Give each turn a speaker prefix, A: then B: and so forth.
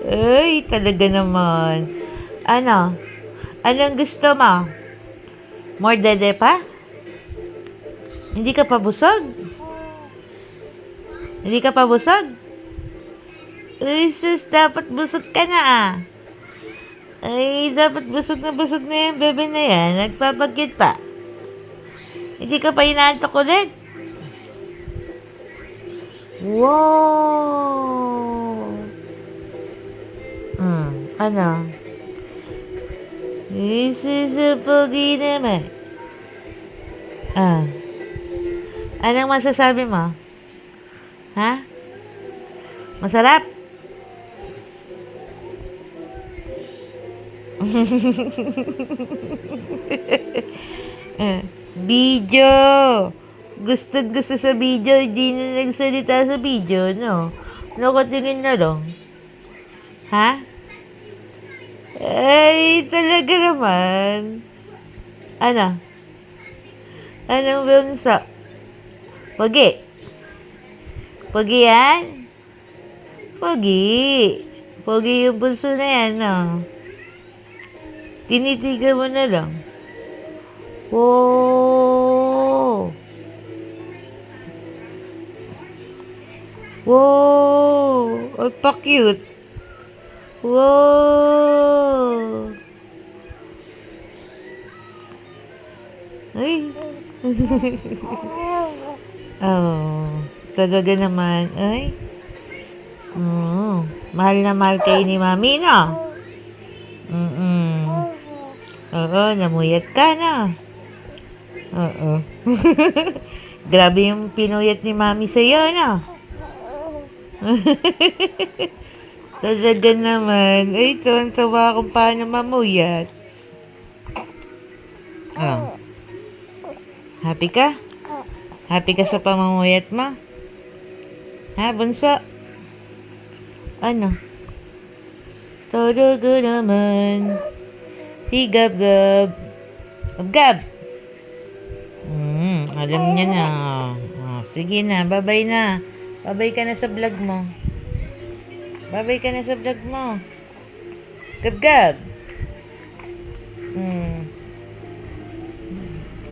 A: Ay, talaga naman. Ano? Anong gusto mo? More dede pa? Hindi ka pa busog? Hindi ka pa busog? Uy, sus, dapat busog ka na ah. Ay, dapat busog na yung bebe na yan. Nagpapagyat pa. Hindi ka pa inaantok ulit? Wow! Ano? This is a pogi naman. Anong masasabi mo? Ha? Masarap? Video! Gusto sa video, hindi na nagsalita sa video, no? Nakatingin na lang. Ha? Ay, talaga naman. Ano? Anong bunso? Pogi? Pogi yan? Pogi. Pogi yung bunso na yan, no? Tinitigan mo na lang. Wow! Wow! Ay, pa-cute. Wow! Ay! Oh, talaga naman. Ay! Mahal na mahal kayo ni Mami, no? Oo, namuyat ka na. Oo. Grabe yung pinuyat ni Mami sa'yo, no? Talaga naman. Ay, tuwang-tuwa kung paano mamuyat. Oh. Happy ka? Happy ka sa pamamuyat mo? Ha, bunso? Ano? Talaga naman. Si Gab-Gab. Gab-Gab! Alam niya na. Oh, sige na, bye-bye na. Bye-bye ka na sa vlog mo. Bye-bye ka na sa vlog mo. Gab-Gab!